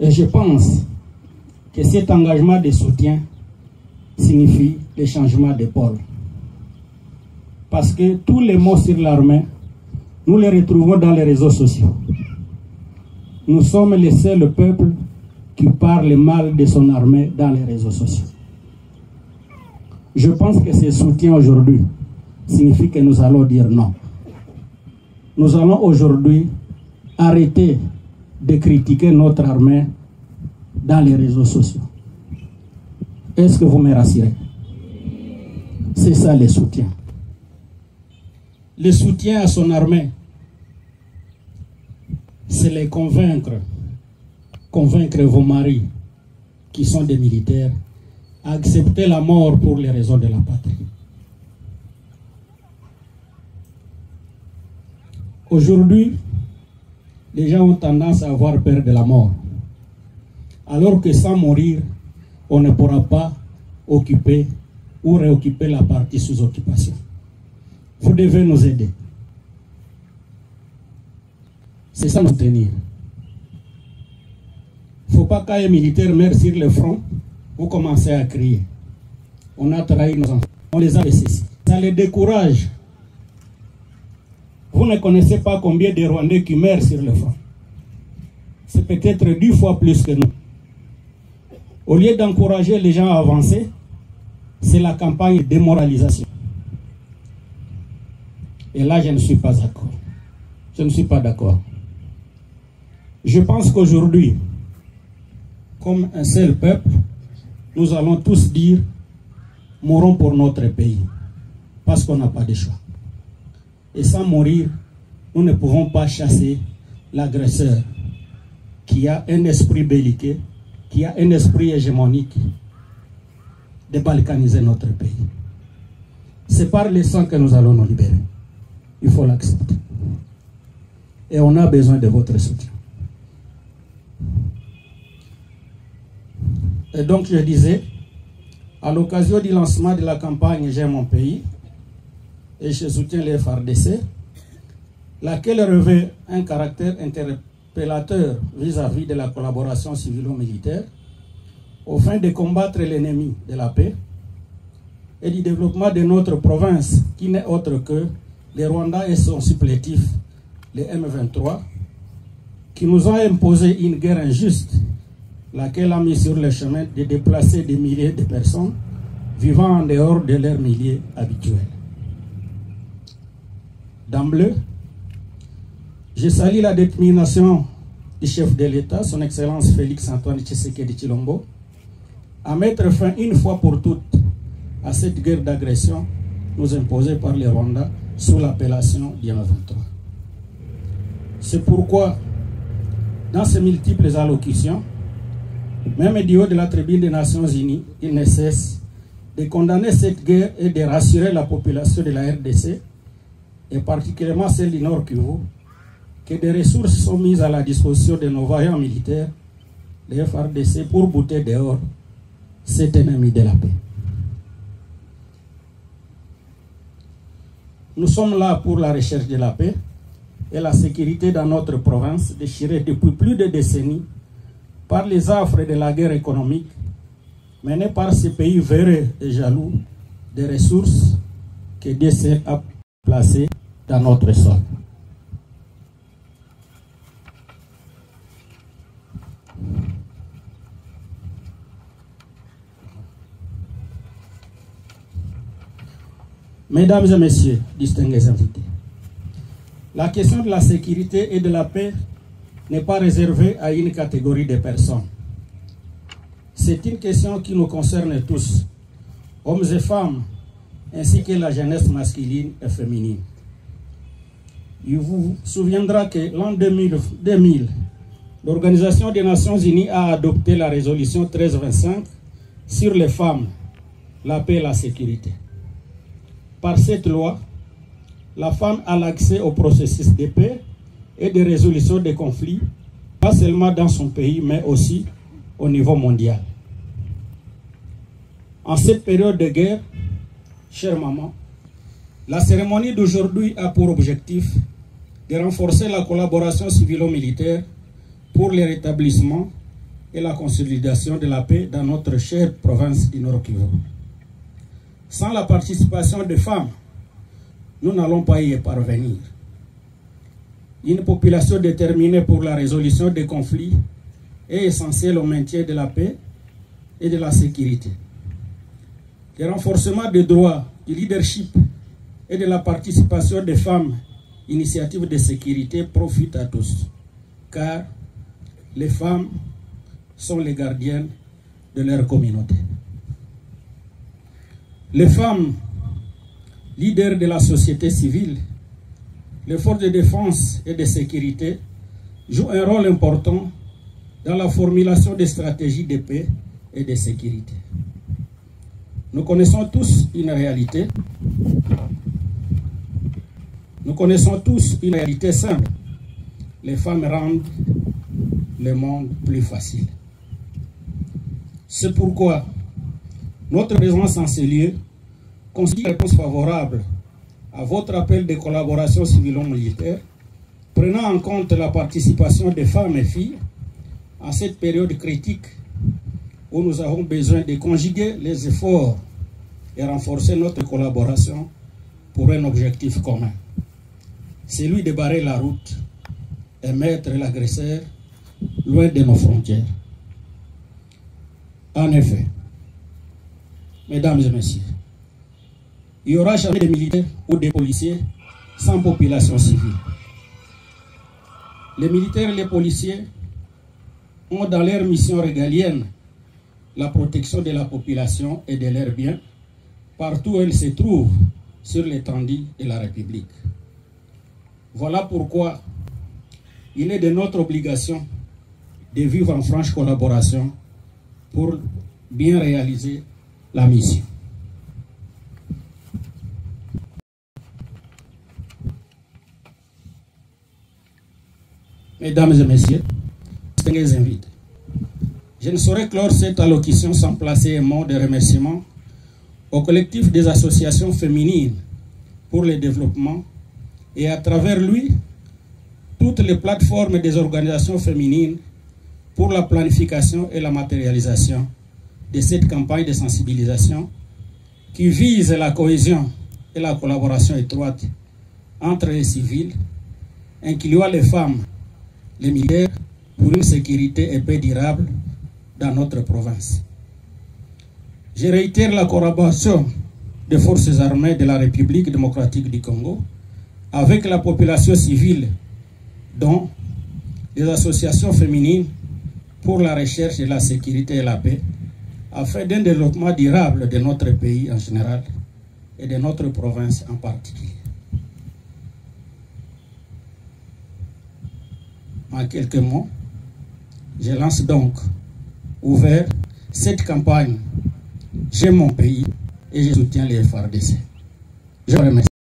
Et je pense que cet engagement de soutien signifie le changement de pôle. Parce que tous les mots sur l'armée, nous les retrouvons dans les réseaux sociaux. Nous sommes les seuls peuples qui parlent mal de son armée dans les réseaux sociaux. Je pense que ce soutien aujourd'hui signifie que nous allons dire non. Nous allons aujourd'hui arrêter de critiquer notre armée dans les réseaux sociaux. Est-ce que vous me rassurez? C'est ça le soutien. Le soutien à son armée, c'est les convaincre vos maris qui sont des militaires à accepter la mort pour les raisons de la patrie. Aujourd'hui, les gens ont tendance à avoir peur de la mort, alors que sans mourir, on ne pourra pas occuper ou réoccuper la partie sous occupation. Vous devez nous aider. C'est ça nous tenir. Il ne faut pas qu'un militaire meure sur le front, vous commencez à crier. On a trahi nos enfants, on les a laissés. Ça les décourage. Vous ne connaissez pas combien de Rwandais qui meurent sur le front. C'est peut-être 10 fois plus que nous. Au lieu d'encourager les gens à avancer, c'est la campagne de démoralisation. Et là, je ne suis pas d'accord. Je ne suis pas d'accord. Je pense qu'aujourd'hui, comme un seul peuple, nous allons tous dire « mourons pour notre pays » parce qu'on n'a pas de choix. Et sans mourir, nous ne pouvons pas chasser l'agresseur qui a un esprit belliqueux, qui a un esprit hégémonique de balkaniser notre pays. C'est par le sang que nous allons nous libérer. Il faut l'accepter. Et on a besoin de votre soutien. Et donc je disais, à l'occasion du lancement de la campagne J'aime mon pays, et je soutiens les FARDC, laquelle revêt un caractère interpellateur vis-à-vis de la collaboration civilo-militaire, aux fins de combattre l'ennemi de la paix et du développement de notre province, qui n'est autre que le Rwanda et son supplétif, le M23, qui nous ont imposé une guerre injuste, laquelle a mis sur le chemin de déplacer des milliers de personnes vivant en dehors de leur milieu habituel. D'emblée, je salue la détermination du chef de l'État, son Excellence Félix-Antoine Tshisekedi Tshilombo, à mettre fin une fois pour toutes à cette guerre d'agression nous imposée par les Rwandais sous l'appellation d'M23. C'est pourquoi, dans ces multiples allocutions, même du haut de la tribune des Nations Unies, il ne cesse de condamner cette guerre et de rassurer la population de la RDC, et particulièrement celle du Nord Kivu, que des ressources sont mises à la disposition de nos vaillants militaires, les FARDC, pour bouter dehors cet ennemi de la paix. Nous sommes là pour la recherche de la paix et la sécurité dans notre province, déchirée depuis plus de décennies par les affres de la guerre économique menée par ces pays véreux et jaloux des ressources que Dieu a placées dans notre sol. Mesdames et messieurs, distingués invités, la question de la sécurité et de la paix n'est pas réservée à une catégorie de personnes. C'est une question qui nous concerne tous, hommes et femmes, ainsi que la jeunesse masculine et féminine. Il vous souviendra que l'an 2000, l'Organisation des Nations Unies a adopté la résolution 1325 sur les femmes, la paix et la sécurité. Par cette loi, la femme a l'accès au processus de paix et de résolution des conflits, pas seulement dans son pays, mais aussi au niveau mondial. En cette période de guerre, chère maman, la cérémonie d'aujourd'hui a pour objectif de renforcer la collaboration civilo-militaire pour le rétablissement et la consolidation de la paix dans notre chère province du Nord Kivu. Sans la participation des femmes, nous n'allons pas y parvenir. Une population déterminée pour la résolution des conflits est essentielle au maintien de la paix et de la sécurité. Le renforcement des droits, du leadership et de la participation des femmes, initiatives de sécurité, profite à tous, car les femmes sont les gardiennes de leur communauté. Les femmes, leaders de la société civile, les forces de défense et de sécurité jouent un rôle important dans la formulation des stratégies de paix et de sécurité. Nous connaissons tous une réalité. Nous connaissons tous une réalité simple. Les femmes rendent le monde plus facile. C'est pourquoi notre présence en ces lieux constitue une réponse favorable à votre appel de collaboration civilo-militaire, prenant en compte la participation des femmes et filles en cette période critique où nous avons besoin de conjuguer les efforts et renforcer notre collaboration pour un objectif commun. Celui de barrer la route et mettre l'agresseur loin de nos frontières. En effet, mesdames et messieurs, il n'y aura jamais de militaires ou de policiers sans population civile. Les militaires et les policiers ont dans leur mission régalienne la protection de la population et de leurs biens partout où ils se trouvent sur l'étendue de la République. Voilà pourquoi il est de notre obligation de vivre en franche collaboration pour bien réaliser la mission. Mesdames et messieurs, distingués invités, je ne saurais clore cette allocution sans placer un mot de remerciement au collectif des associations féminines pour le développement et à travers lui, toutes les plateformes des organisations féminines pour la planification et la matérialisation de cette campagne de sensibilisation qui vise la cohésion et la collaboration étroite entre les civils, incluant les femmes, les militaires, pour une sécurité et paix durable dans notre province. Je réitère la collaboration des forces armées de la République démocratique du Congo avec la population civile, dont les associations féminines pour la recherche de la sécurité et la paix, afin d'un développement durable de notre pays en général et de notre province en particulier. En quelques mots, je lance donc ouvert cette campagne. J'aime mon pays et je soutiens les FARDC. Je vous remercie.